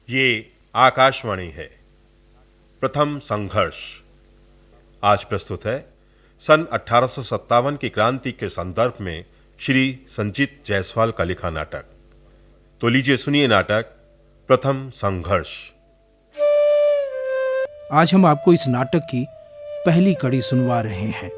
ये आकाशवाणी है। प्रथम संघर्ष आज प्रस्तुत है सन 1857 की क्रांति के संदर्भ में श्री संजीत जायसवाल का लिखा नाटक। तो लीजिए सुनिए नाटक प्रथम संघर्ष। आज हम आपको इस नाटक की पहली कड़ी सुनवा रहे हैं।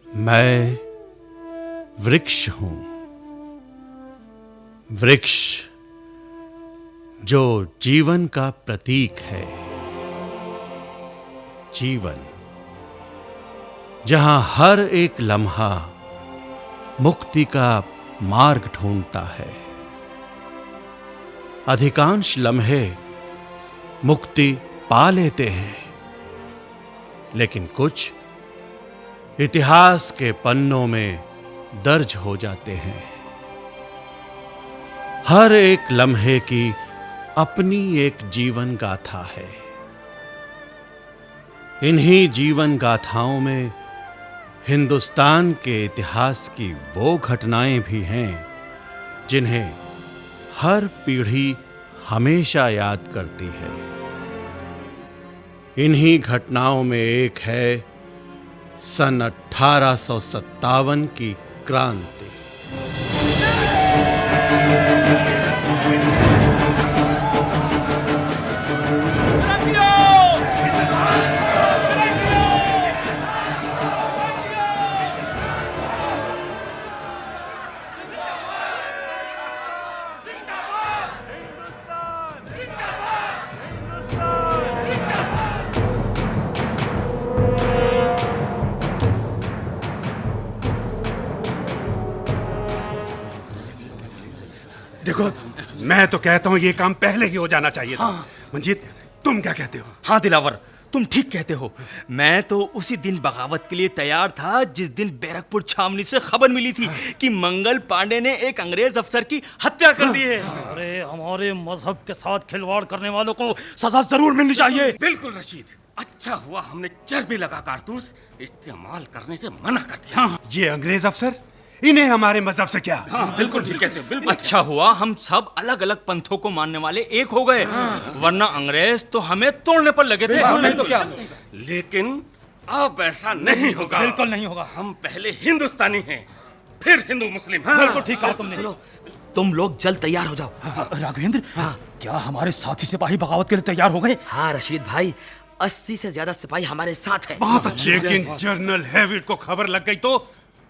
मैं वृक्ष हूं, वृक्ष जो जीवन का प्रतीक है। जीवन जहां हर एक लम्हा मुक्ति का मार्ग ढूंढता है। अधिकांश लम्हे मुक्ति पा लेते हैं, लेकिन कुछ इतिहास के पन्नों में दर्ज हो जाते हैं। हर एक लम्हे की अपनी एक जीवन गाथा है। इन्हीं जीवन गाथाओं में हिंदुस्तान के इतिहास की वो घटनाएं भी हैं जिन्हें हर पीढ़ी हमेशा याद करती है। इन्हीं घटनाओं में एक है सन 1857 की क्रांति। देखो, मैं तो कहता हूँ ये काम पहले ही हो जाना चाहिए था। मंजीत, तुम क्या कहते हो? हाँ दिलावर, तुम ठीक कहते हो। मैं तो उसी दिन बगावत के लिए तैयार था जिस दिन बैरकपुर छावनी से खबर मिली थी कि मंगल पांडे ने एक अंग्रेज अफसर की हत्या कर दी है। अरे हमारे मजहब के साथ खिलवाड़ करने वालों को सजा जरूर मिलनी चाहिए। बिल्कुल रशीद, अच्छा हुआ हमने चर्बी लगा कारतूस इस्तेमाल करने से मना कर दिया। ये अंग्रेज अफसर, इन्हें हमारे मजहब से क्या? बिल्कुल ठीक कहते हो, बिल्कुल। अच्छा हुआ हम सब अलग अलग पंथों को मानने वाले एक हो गए, वरना अंग्रेज तो हमें तोड़ने पर लगे थे। नहीं तो क्या? लेकिन अब ऐसा नहीं होगा। बिल्कुल नहीं होगा। हम पहले हिंदुस्तानी हैं, फिर हिंदू मुस्लिम। बिल्कुल ठीक कहा तुमने। चलो तुम लोग जल्द तैयार हो जाओ। राघवेंद्र, क्या हमारे साथी सिपाही बगावत के लिए तैयार हो गए? हाँ रशीद भाई, 80 से ज्यादा सिपाही हमारे साथ हैं। बहुत अच्छे। लेकिन जनरल हैविट को खबर लग गई तो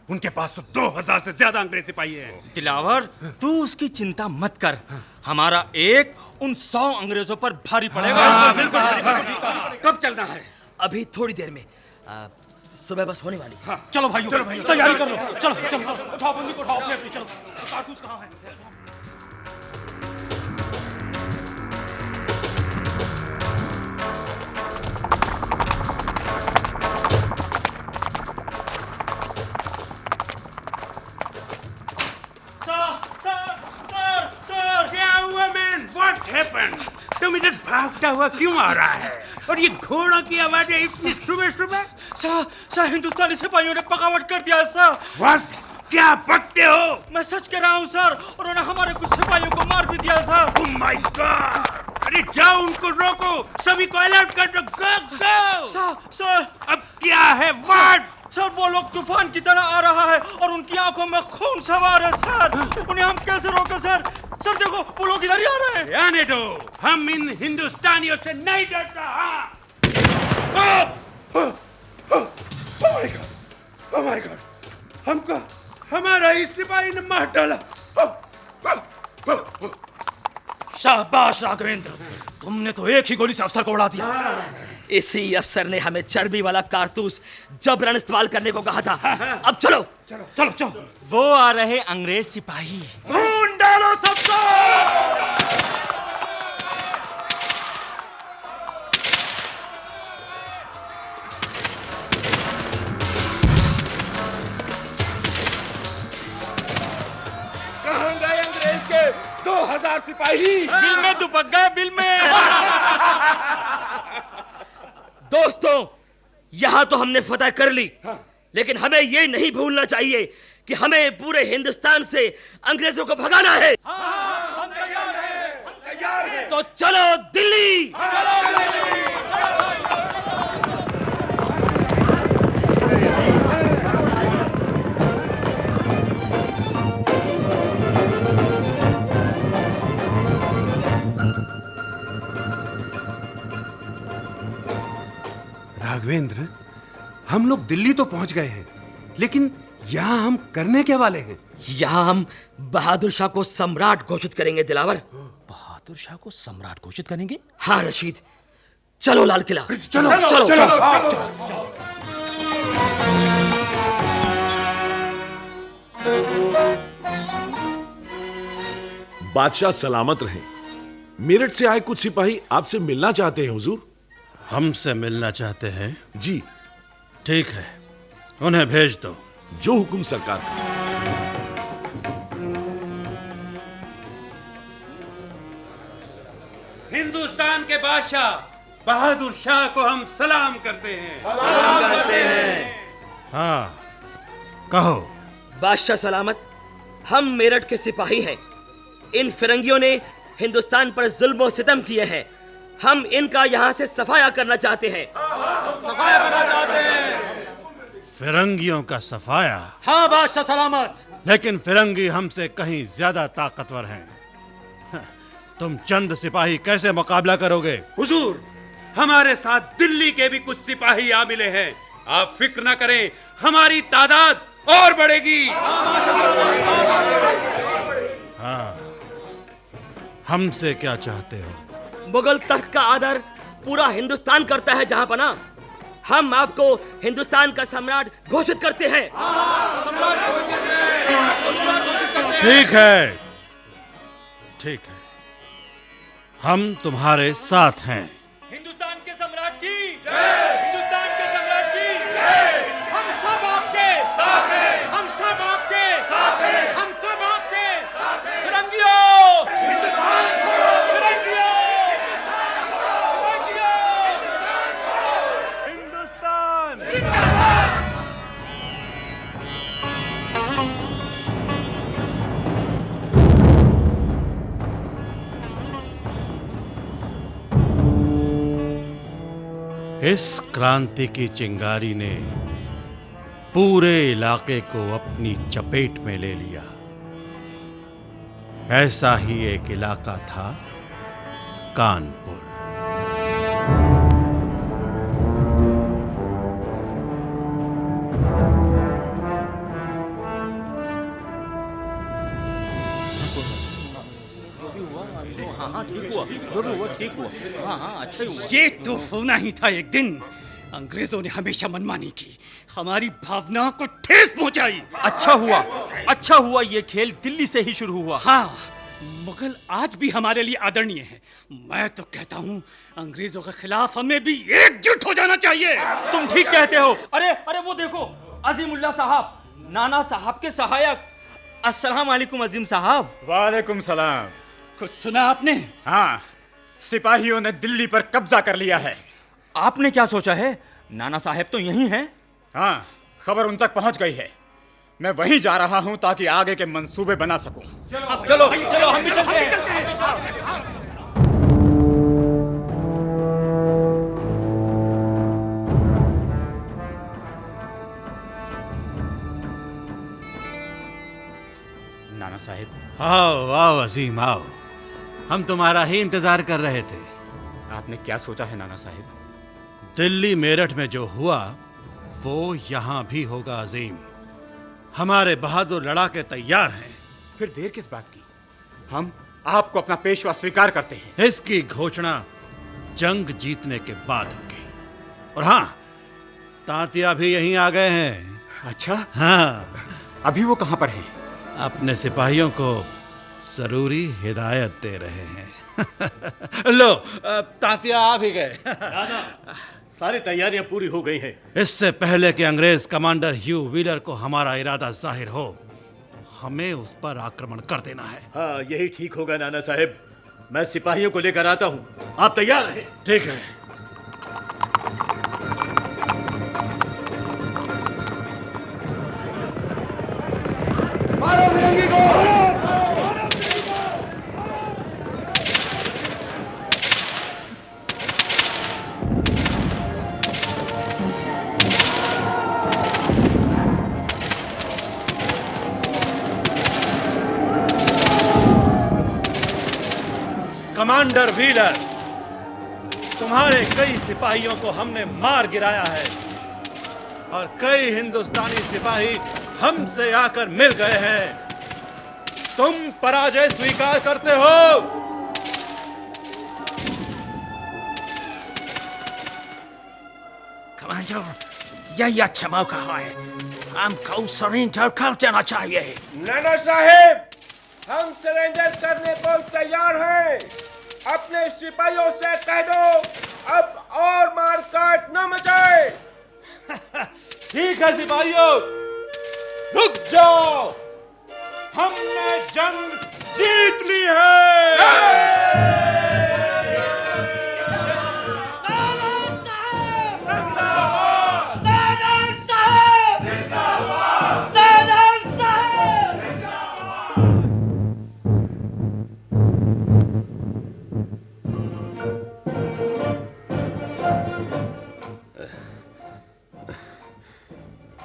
उनके पास तो 2000 से ज्यादा अंग्रेज सिपाही हैं। दिलावर, तू उसकी चिंता मत कर। हमारा एक उन 100 अंग्रेजों पर भारी पड़ेगा। बिल्कुल। कब चलना है? अभी थोड़ी देर में, सुबह बस होने वाली है। चलो भाई, तैयारी कर लो। चलो चलो, उठाओ बंदी को, उठाओ अपनी। चलो, कारतूस कहाँ है? तुम इधर भागता हुआ क्यों आ रहा है? और ये घोड़ों की आवाजें इतनी सुबह सुबह? सर हिंदुस्तानी सिपाहियों ने बगावत कर दिया सर। What? क्या बकते हो? मैं सच कह रहा हूँ सर, उन्होंने हमारे कुछ सिपाहियों को मार भी दिया सर। Oh my God! अरे जाओ, उनको रोको, सभी को अलर्ट कर दो। Go! सर अब क्या है? What? सर वो लोग तूफान की तरह आ रहा है और उनकी आंखों में खून सवार है सर। उन्हें हम कैसे रोके सर? सर देखो, वो लोग इधर ही आ रहे हैं। आने दो, हम इन हिंदुस्तानियों से नहीं डरता। Oh my God! हमको हमारा ही सिपाही ने मार डाला। शाबाश राघवेंद्र, तुमने तो एक ही गोली से अफसर को उड़ा दिया। इसी अफसर ने हमें चर्बी वाला कारतूस जबरन इस्तेमाल करने को कहा था। अब चलो चलो चलो चलो। वो आ रहे अंग्रेज सिपाही। खून डालो सबको। कहाँ गए अंग्रेज के 2000 सिपाही? बिल में दुबक गए, बिल में। दोस्तों, यहां तो हमने फतह कर ली, लेकिन हमें ये नहीं भूलना चाहिए कि हमें पूरे हिंदुस्तान से अंग्रेजों को भगाना है। हम तैयार हैं। तो चलो दिल्ली। राघवेंद्र, हम लोग दिल्ली तो पहुंच गए हैं, लेकिन यहाँ हम करने के वाले हैं? यहाँ हम बहादुर शाह को सम्राट घोषित करेंगे दिलावर। बहादुर शाह को सम्राट घोषित करेंगे? हाँ रशीद, चलो लाल किला। चलो चलो, चलो, चलो, चलो। बादशाह सलामत रहे। मेरठ से आए कुछ सिपाही आपसे मिलना चाहते हैं हुजूर। हमसे मिलना चाहते हैं? जी। ठीक है, उन्हें भेज दो। जो हुक्म सरकार का। हिंदुस्तान के बादशाह बहादुर शाह को हम सलाम करते हैं। हाँ, कहो। बादशाह सलामत, हम मेरठ के सिपाही हैं। इन फिरंगियों ने हिंदुस्तान पर जुल्म और सितम किए हैं। हम इनका यहाँ से सफाया करना चाहते हैं। फिरंगियों का सफाया? हाँ बादशाह सलामत। लेकिन फिरंगी हमसे कहीं ज्यादा ताकतवर हैं। तुम चंद सिपाही कैसे मुकाबला करोगे? हुजूर, हमारे साथ दिल्ली के भी कुछ सिपाही आ मिले हैं। आप फिक्र न करें, हमारी तादाद और बढ़ेगी। हाँ, हमसे क्या चाहते हो? मुगल तख्त का आदर पूरा हिंदुस्तान करता है जहां पना। हम आपको हिंदुस्तान का सम्राट घोषित करते हैं। ठीक है, ठीक है, हम तुम्हारे साथ हैं। हिंदुस्तान के सम्राट की जय। हिंदुस्तान के सम्राट की जय। हम सब आपके साथ हैं। हम सब आपके साथ हैं। हम सब आपके साथ हैं। फिरंगियों! हिंदुस्तान छोड़ो। फिरंगियों! इस क्रांति की चिंगारी ने पूरे इलाके को अपनी चपेट में ले लिया। ऐसा ही एक इलाका था कानपुर। ये तो होना ही था एक दिन। अंग्रेजों ने हमेशा मनमानी की, हमारी भावनाओं को ठेस पहुंचाई। अच्छा हुआ ये खेल दिल्ली से ही शुरू हुआ। हाँ, मुगल आज भी हमारे लिए आदरणीय हैं। मैं तो कहता हूँ अंग्रेजों के खिलाफ हमें भी एकजुट हो जाना चाहिए। तुम ठीक कहते हो। अरे वो देखो, अजीमुल्ला साहब, नाना साहब के सहायक। अस्सलाम वालेकुम अजीम साहब। वालेकुम सलाम। कुछ सुना आपने? हाँ, सिपाहियों ने दिल्ली पर कब्जा कर लिया है। आपने क्या सोचा है? नाना साहब तो यहीं हैं। हाँ, खबर उन तक पहुंच गई है। मैं वहीं जा रहा हूं ताकि आगे के मंसूबे बना सकूं। चलो हम भी चलते हैं। नाना साहब। आओ आओ अजीम, आओ। हम तुम्हारा ही इंतजार कर रहे थे। आपने क्या सोचा है नाना साहब? दिल्ली मेरठ में जो हुआ वो यहां भी होगा अजीम। हमारे बहादुर लड़ाके तैयार हैं। फिर देर किस बात की? हम आपको अपना पेशवा स्वीकार करते हैं। इसकी घोषणा जंग जीतने के बाद होगी। और हाँ, तांतिया भी यहीं आ गए हैं। अच्छा? हाँ, अभी वो कहां पर हैं? अपने सिपाहियों को जरूरी हिदायत दे रहे हैं। लो, तांतिया आ भी गए। सारी तैयारियां पूरी हो गई हैं। इससे पहले कि अंग्रेज कमांडर ह्यू व्हीलर को हमारा इरादा जाहिर हो, हमें उस पर आक्रमण कर देना है। हाँ, यही ठीक होगा नाना साहब। मैं सिपाहियों को लेकर आता हूँ, आप तैयार हैं? ठीक है। कमांडर व्हीलर, तुम्हारे कई सिपाहियों को हमने मार गिराया है और कई हिंदुस्तानी सिपाही हमसे आकर मिल गए हैं। तुम पराजय स्वीकार करते हो? कमांडर, यही अच्छा मौका है, हमको सरेंडर कर देना चाहिए। नाना साहेब, हम सरेंडर करने को तैयार हैं। अपने सिपाहियों से कह दो अब और मारकाट न मचाए। ठीक है सिपाहियों, रुक जाओ, हमने जंग जीत ली है।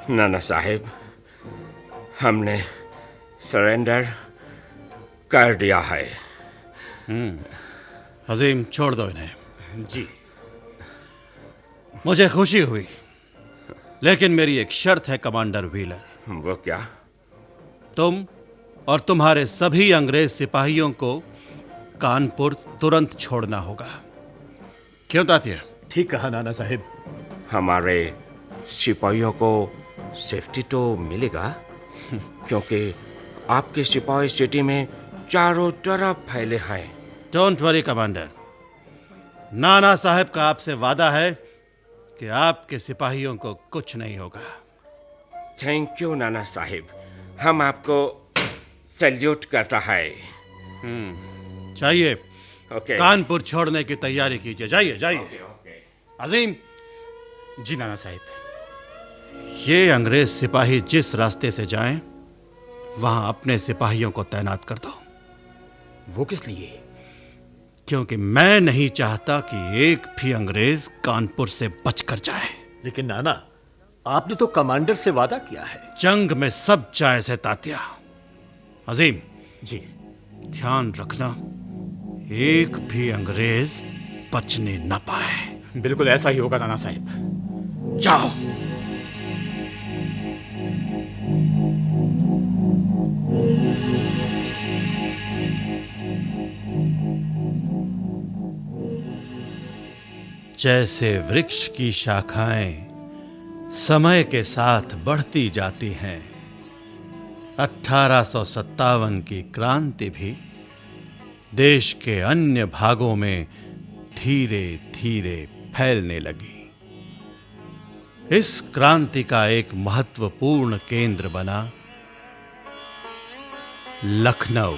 नाना साहेब, हमने सरेंडर कर दिया है। अजीम, छोड़ दो इन्हें। जी। मुझे खुशी हुई, लेकिन मेरी एक शर्त है कमांडर व्हीलर। वो क्या? तुम और तुम्हारे सभी अंग्रेज सिपाहियों को कानपुर तुरंत छोड़ना होगा। क्यों तात्या? ठीक कहा नाना साहेब। हमारे सिपाहियों को सेफ्टी तो मिलेगा, क्योंकि आपके सिपाही सिटी में चारों तरफ फैले हैं। डोंट वरी कमांडर, नाना साहब का आपसे वादा है कि आपके सिपाहियों को कुछ नहीं होगा। थैंक यू नाना साहिब, हम आपको सैल्यूट करता है। चाहिए ओके। कानपुर छोड़ने की तैयारी कीजिए। जाइए जाइए। अजीम। जी नाना साहिब। ये अंग्रेज सिपाही जिस रास्ते से जाएं, वहां अपने सिपाहियों को तैनात कर दो। वो किस लिए? क्योंकि मैं नहीं चाहता कि एक भी अंग्रेज कानपुर से बचकर जाए। लेकिन नाना, आपने तो कमांडर से वादा किया है। जंग में सब जायज है तात्या। अजीम जी। ध्यान रखना, एक भी अंग्रेज बचने न पाए। बिल्कुल ऐसा ही होगा नाना साहिब। जाओ। जैसे वृक्ष की शाखाएं समय के साथ बढ़ती जाती हैं, 1857 की क्रांति भी देश के अन्य भागों में धीरे धीरे फैलने लगी। इस क्रांति का एक महत्वपूर्ण केंद्र बना लखनऊ,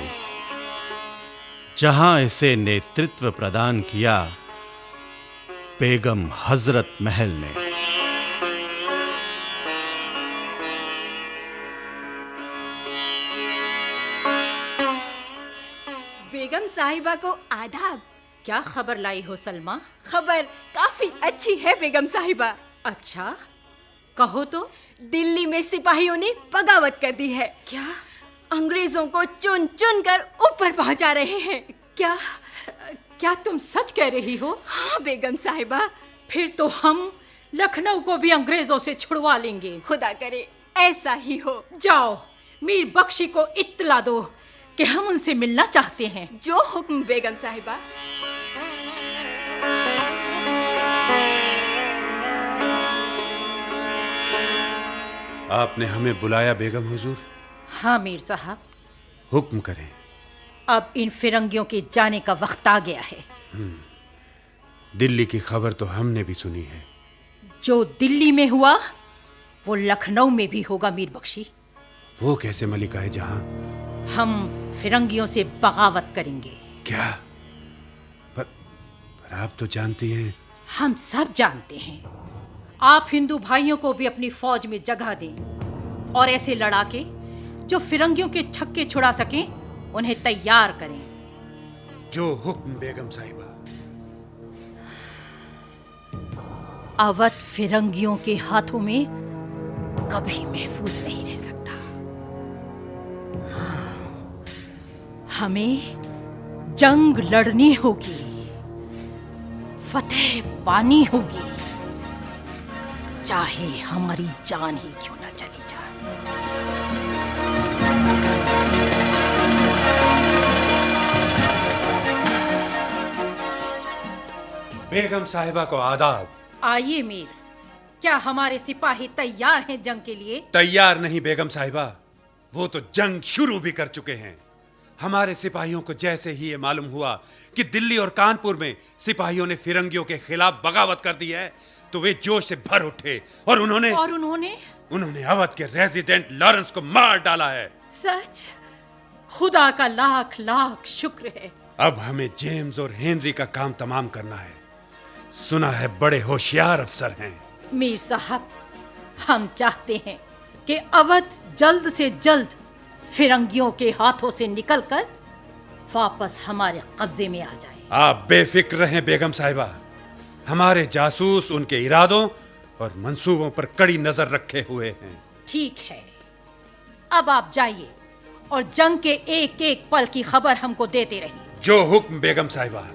जहां इसे नेतृत्व प्रदान किया बेगम हजरत महल ने। बेगम साहिबा को आदाब। क्या खबर लाई हो सलमा? खबर काफी अच्छी है बेगम साहिबा। अच्छा, कहो तो। दिल्ली में सिपाहियों ने बगावत कर दी है। क्या? अंग्रेजों को चुन चुन कर ऊपर पहुंचा रहे हैं। क्या तुम सच कह रही हो? हाँ बेगम साहिबा। फिर तो हम लखनऊ को भी अंग्रेजों से छुड़वा लेंगे। खुदा करे ऐसा ही हो। जाओ, मीर बख्शी को इत्तला दो कि हम उनसे मिलना चाहते हैं। जो हुक्म बेगम साहिबा। आपने हमें बुलाया बेगम हुजूर? हाँ मीर साहब। हुक्म करें। अब इन फिरंगियों के जाने का वक्त आ गया है। दिल्ली की खबर तो हमने भी सुनी है। जो दिल्ली में हुआ वो लखनऊ में भी होगा मीर बख्शी। वो कैसे मलिका है जहां? हम फिरंगियों से बगावत करेंगे। क्या? पर आप तो जानती हैं। हम सब जानते हैं। आप हिंदू भाइयों को भी अपनी फौज में जगह दें और ऐसे लड़ाके जो फिरंगियों के छक्के छुड़ा सकें उन्हें तैयार करें। जो हुक्म बेगम साहिबा। अवध फिरंगियों के हाथों में कभी महफूज नहीं रह सकता। हाँ, हमें जंग लड़नी होगी, फतेह पानी होगी, चाहे हमारी जान ही क्यों ना चली जाए। बेगम साहिबा को आदाब। आइए मीर, क्या हमारे सिपाही तैयार हैं जंग के लिए? तैयार नहीं बेगम साहिबा, वो तो जंग शुरू भी कर चुके हैं। हमारे सिपाहियों को जैसे ही ये मालूम हुआ कि दिल्ली और कानपुर में सिपाहियों ने फिरंगियों के खिलाफ बगावत कर दी है, तो वे जोश से भर उठे और उन्होंने अवध के रेजिडेंट लॉरेंस को मार डाला है। सच? खुदा का लाख लाख शुक्र है। अब हमें जेम्स और हेनरी का काम तमाम करना है। सुना है बड़े होशियार अफसर हैं। मीर साहब, हम चाहते हैं कि अवध जल्द से जल्द फिरंगियों के हाथों से निकलकर वापस हमारे कब्जे में आ जाए। आप बेफिक्र रहें बेगम साहिबा, हमारे जासूस उनके इरादों और मंसूबों पर कड़ी नजर रखे हुए हैं। ठीक है, अब आप जाइए और जंग के एक एक पल की खबर हमको देते रहिए। जो हुक्म बेगम साहिबा।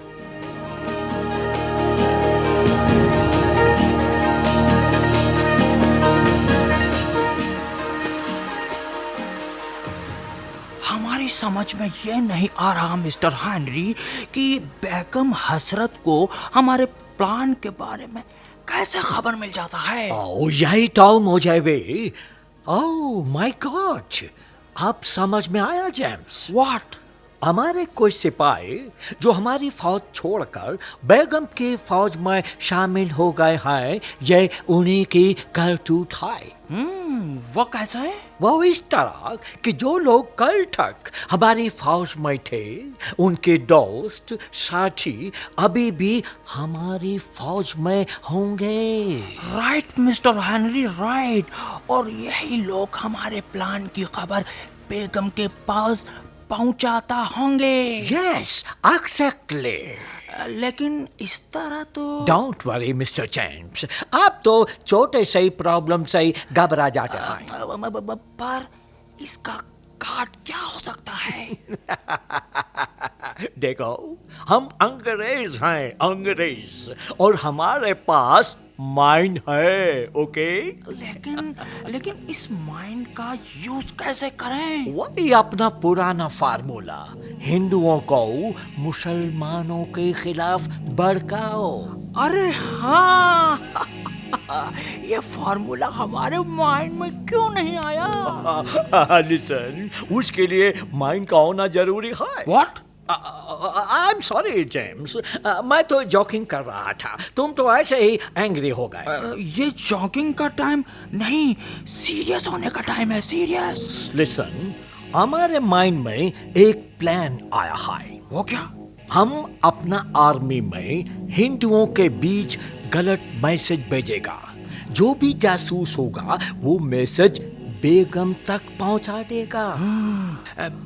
हमारी समझ में ये नहीं आ रहा मिस्टर हेनरी कि बेगम हसरत को हमारे प्लान के बारे में कैसे खबर मिल जाता है। यही तो मुझे भी। ओह माय गॉड, अब समझ में आया जेम्स। व्हाट? हमारे कुछ सिपाही जो हमारी फौज छोड़कर बेगम की फौज में शामिल हो गए हैं, ये उन्हीं की करतूत है। वो कैसे है? वो इस तरह कि जो लोग कल तक हमारी फौज में थे, उनके दोस्त साथी अभी भी हमारी फौज में होंगे। Right mister Henry, right. और यही लोग हमारे प्लान की खबर बेगम के पास पहुंचाता होंगे। Yes, exactly. लेकिन इस तरह तो डोंट वरी मिस्टर जेम्स, आप तो छोटे से ही प्रॉब्लम से ही घबरा जाते हैं। पर इसका काट क्या हो सकता है? देखो, हम अंग्रेज हैं, अंग्रेज, और हमारे पास माइंड है, ओके? लेकिन इस माइंड का यूज कैसे करें? वही अपना पुराना फार्मूला, हिंदुओं को मुसलमानों के खिलाफ भड़काओ। अरे हाँ, ये फार्मूला हमारे माइंड में क्यों नहीं आया? लिसन, उसके लिए माइंड का होना जरूरी है। What? I am sorry James, मैं तो जॉकिंग कर रहा था, तुम तो ऐसे ही एंग्री हो गए। ये जॉकिंग का टाइम नहीं, सीरियस होने का टाइम है, सीरियस। लिसन, हमारे माइंड में एक प्लान आया है। वो क्या? हम अपना आर्मी में हिंदुओं के बीच गलत मैसेज भेजेगा। जो भी जासूस होगा वो मैसेज बेगम तक पहुंचा देगा।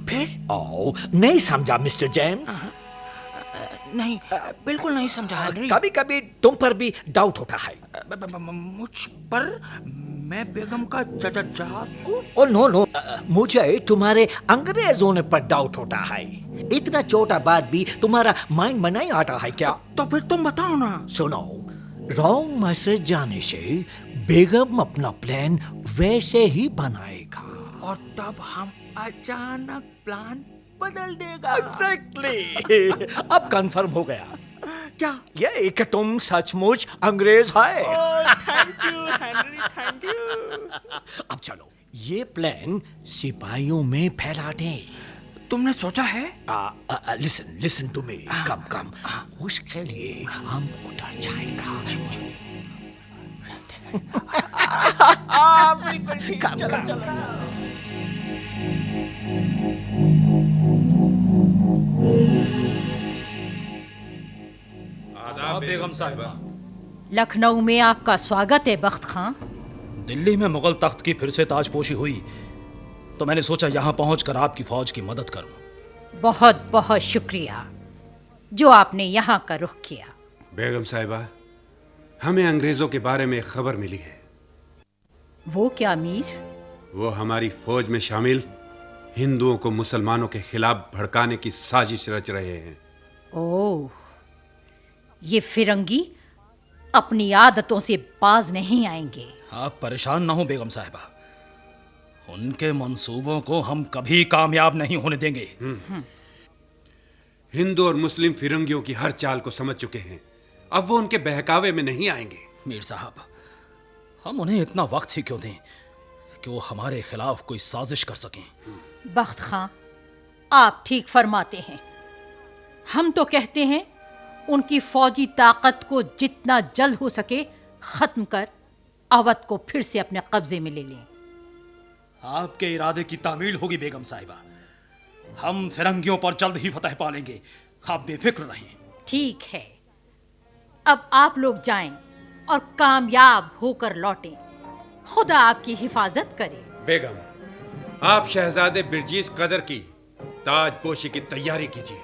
फिर? नहीं समझा मिस्टर जेम्स? नहीं, बिल्कुल नहीं समझा हेनरी। कभी कभी तुम पर भी डाउट होता है। मुझ पर? मैं बेगम का जासूस? ओ नो, मुझे तुम्हारे अंग्रेज होने पर डाउट होता है। इतना छोटा बात भी तुम्हारा माइंड में नहीं आता है क्या? तो फिर तुम बताओ ना। सुनो, रॉन्ग मैसेज जाने से बेगम अपना प्लान वैसे ही बनाएगा और तब हम अचानक प्लान बदल देगा। एग्जैक्टली। अब कंफर्म हो गया क्या? ये कि तुम सचमुच अंग्रेज है। Thank you Henry, thank you. अब चलो ये प्लान सिपाहियों में फैला दे। तुमने सोचा है? लिसन टू मी, कम। उसके लिए हम उधर जाएगा। चलो। आदाब बेगम साहिबा। लखनऊ में आपका स्वागत है बख्त खां। दिल्ली में मुगल तख्त की फिर से ताजपोशी हुई तो मैंने सोचा यहाँ पहुंचकर आपकी फौज की मदद करूं। बहुत बहुत शुक्रिया जो आपने यहाँ का रुख किया। बेगम साहिबा, हमें अंग्रेजों के बारे में खबर मिली है। वो क्या मीर? वो हमारी फौज में शामिल हिंदुओं को मुसलमानों के खिलाफ भड़काने की साजिश रच रहे हैं। ओह, ये फिरंगी अपनी आदतों से बाज नहीं आएंगे। आप परेशान ना हो बेगम साहिबा, उनके मंसूबों को हम कभी कामयाब नहीं होने देंगे। हिंदू और मुस्लिम फिरंगियों की हर चाल को समझ चुके हैं, अब वो उनके बहकावे में नहीं आएंगे। मीर साहब, हम उन्हें इतना वक्त ही क्यों दें कि वो हमारे खिलाफ कोई साजिश कर सकें। बख्त खां, आप ठीक फरमाते हैं। हम तो कहते हैं उनकी फौजी ताकत को जितना जल्द हो सके खत्म कर अवध को फिर से अपने कब्जे में ले लें। आपके इरादे की तामील होगी बेगम साहिबा। हम फिरंगियों पर जल्द ही फतह पा लेंगे, आप बेफिक्र रहें। ठीक है, अब आप लोग जाएं और कामयाब होकर लौटें। खुदा आपकी हिफाजत करे। बेगम, आप शहजादे बिरजीस कदर की ताजपोशी की तैयारी कीजिए,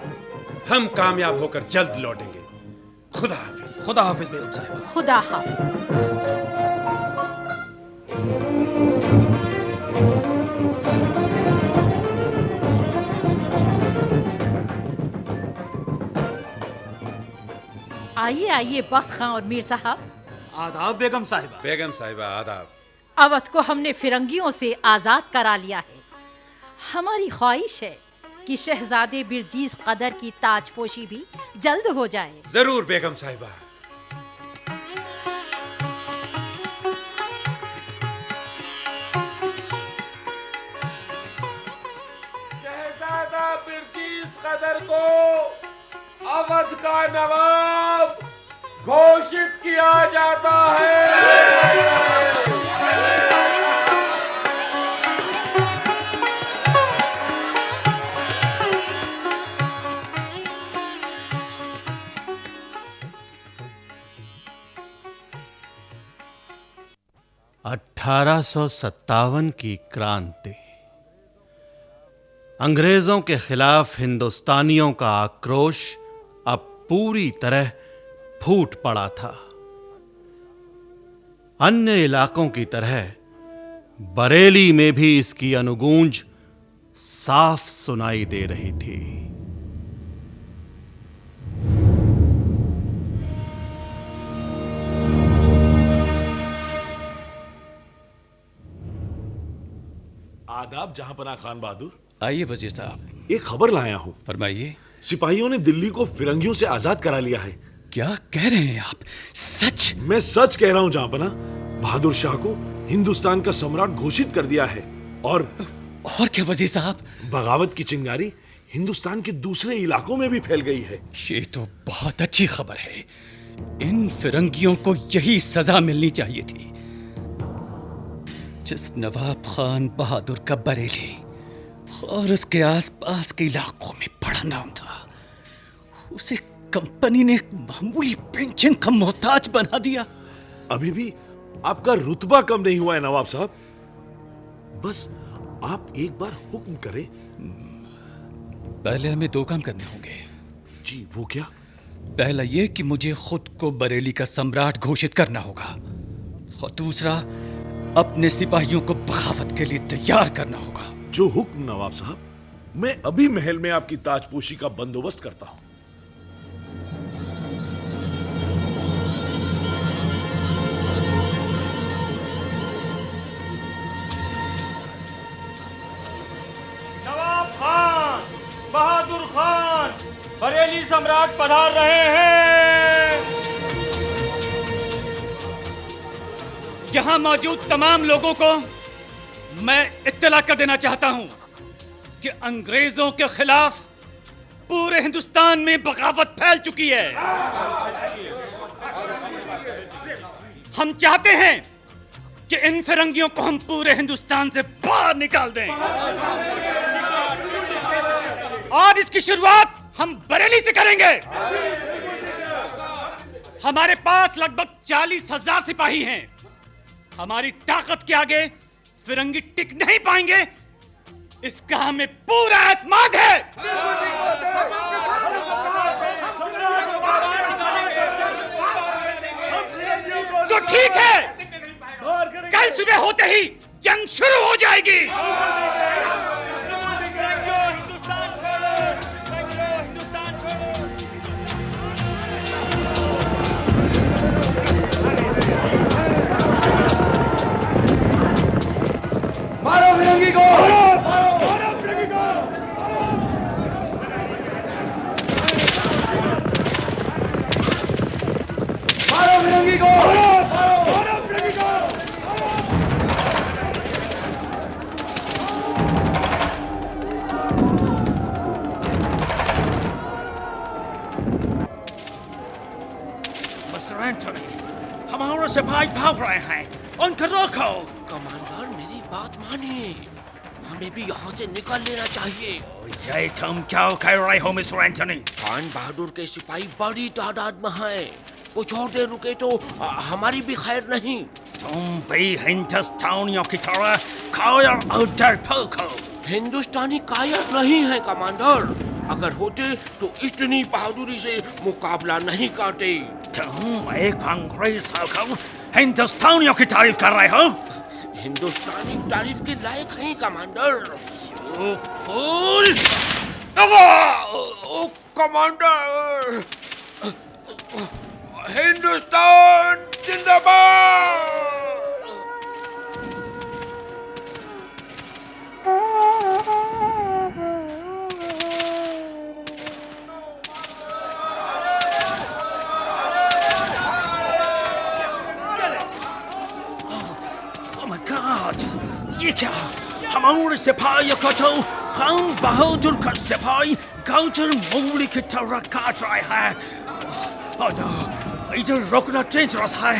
हम कामयाब होकर जल्द लौटेंगे। खुदा हाफिज। खुदा हाफिज बेगम साहिबा। खुदा हाफिज। आइए आइए बख्त खां और मीर साहब। आदाब बेगम साहिबा। बेगम साहिबा आदाब। अवध को हमने फिरंगियों से आजाद करा लिया है। हमारी ख्वाहिश है कि शहजादे बिरजीस कदर की ताजपोशी भी जल्द हो जाए। जरूर बेगम साहिबा। शहजादा बिरजीस कदर को अवध का नवाब घोषित किया जाता है। 1857 की क्रांति। अंग्रेजों के खिलाफ हिंदुस्तानियों का आक्रोश अब पूरी तरह फूट पड़ा था। अन्य इलाकों की तरह बरेली में भी इसकी अनुगूंज साफ सुनाई दे रही थी। आदाब जहांपना खान बहादुर। आइए वजीर साहब। एक खबर लाया हूं। फरमाइए। सिपाहियों ने दिल्ली को फिरंगियों से आजाद करा लिया है। क्या कह रहे हैं आप? सच? मैं सच कह रहा हूं जहांपना। बहादुर शाह को हिंदुस्तान का सम्राट घोषित कर दिया है। और क्या वजीर साहब? बगावत की चिंगारी हिंदुस्तान के दूसरे इलाकों में भी फैल गई है। ये तो बहुत अच्छी खबर है। इन फिरंगियों को यही सजा मिलनी चाहिए थी। जिस नवाब खान बहादुर का बरेली और उसके आसपास के इलाकों में बड़ा नाम था, उसे कंपनी ने मामूली पेंशन का मोहताज बना दिया। अभी भी आपका रुतबा कम नहीं हुआ है नवाब साहब। बस आप एक बार हुक्म करें। पहले हमें दो काम करने होंगे। जी, वो क्या? पहला ये कि मुझे खुद को बरेली का सम्राट घोषित करना होगा, और दूसरा अपने सिपाहियों को बगावत के लिए तैयार करना होगा। जो हुक्म नवाब साहब। मैं अभी महल में आपकी ताजपोशी का बंदोबस्त करता हूं। नवाब खान, बहादुर खान, बरेली सम्राट पधार रहे हैं। यहां मौजूद तमाम लोगों को मैं इत्तला कर देना चाहता हूं कि अंग्रेजों के खिलाफ पूरे हिंदुस्तान में बगावत फैल चुकी है। हम चाहते हैं कि इन फिरंगियों को हम पूरे हिंदुस्तान से बाहर निकाल दें, और इसकी शुरुआत हम बरेली से करेंगे। हमारे पास लगभग 40,000 सिपाही हैं। हमारी ताकत के आगे फिरंगी टिक नहीं पाएंगे, इसका हमें पूरा एतमाद है। तो ठीक है, कल सुबह होते ही जंग शुरू हो जाएगी। मारो फिरंगी को, मारो फिरंगी को। मारो फिरंगी को, मारो फिरंगी को। मिस्टर एंटनी, हमारे सिपाही भाग रहे हैं, उनको रोको। कमांडर मेरी बात मानिए, हमें भी यहाँ से निकल लेना चाहिए। ये तुम क्या कह रहे हो मिस्टर एंटनी? खान बहादुर के सिपाही बड़ी तादाद में हैं। कुछ और देर रुके तो हमारी भी खैर नहीं। तुम भी हिंदुस्तानियों की तरह कायर और डरपोक हो। हिंदुस्तानी कायर नहीं है कमांडर, अगर होते तो इतनी बहादुरी से मुकाबला नहीं करते। तुम एक अंग्रेज होकर हिंदुस्तानियों की तारीफ कर रहे हो? हिंदुस्तानी तारीफ के लायक हैं कमांडर। You fool! ओ कमांडर, हिंदुस्तान जिंदाबाद। Oh my God! ये क्या? हमारे सिपाहियों को तो खान बहादुर का सिपाही गौचर मूली की तरह काट रहा है। Oh no! इधर रोकना डेंजरस है।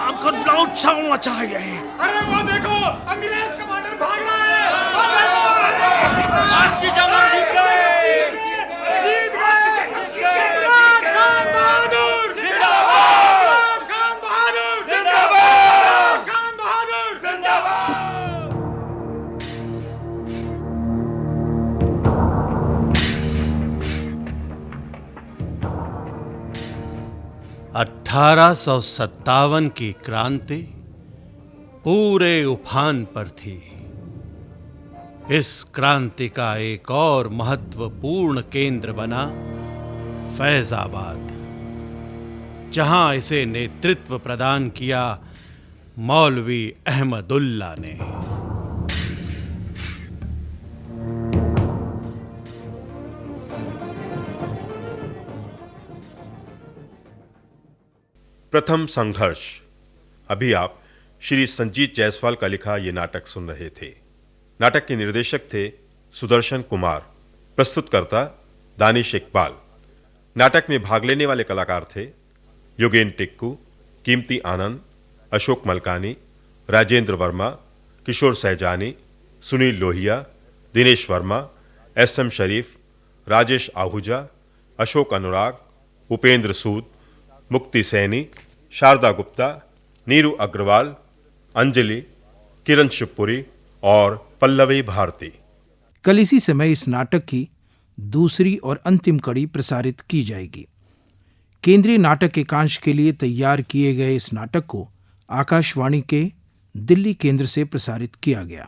आपको लौट चलना चाहिए। अरे वो देखो, अंग्रेज कमांडर भाग रहा है। वो देखो, आज की जंग जीत गए, जीत गए। सम्राट खान बहादुर जिंदाबाद, खान बहादुर जिंदाबाद, खान बहादुर जिंदाबाद। 1857 की क्रांति पूरे उफान पर थी। इस क्रांति का एक और महत्वपूर्ण केंद्र बना फैजाबाद, जहां इसे नेतृत्व प्रदान किया मौलवी अहमदुल्ला ने। प्रथम संघर्ष। अभी आप श्री संजीत जायसवाल का लिखा ये नाटक सुन रहे थे। नाटक के निर्देशक थे सुदर्शन कुमार, प्रस्तुतकर्ता दानिश इकबाल। नाटक में भाग लेने वाले कलाकार थे योगेन टिक्कू, कीमती आनंद, अशोक मलकानी, राजेंद्र वर्मा, किशोर सहजानी, सुनील लोहिया, दिनेश वर्मा, एस.एम. शरीफ, राजेश आहूजा, अशोक अनुराग, उपेंद्र सूद, मुक्ति सैनी, शारदा गुप्ता, नीरू अग्रवाल, अंजलि, किरण शिवपुरी और पल्लवी भारती। कल इसी समय इस नाटक की दूसरी और अंतिम कड़ी प्रसारित की जाएगी। केंद्रीय नाटक एकांश के लिए तैयार किए गए इस नाटक को आकाशवाणी के दिल्ली केंद्र से प्रसारित किया गया।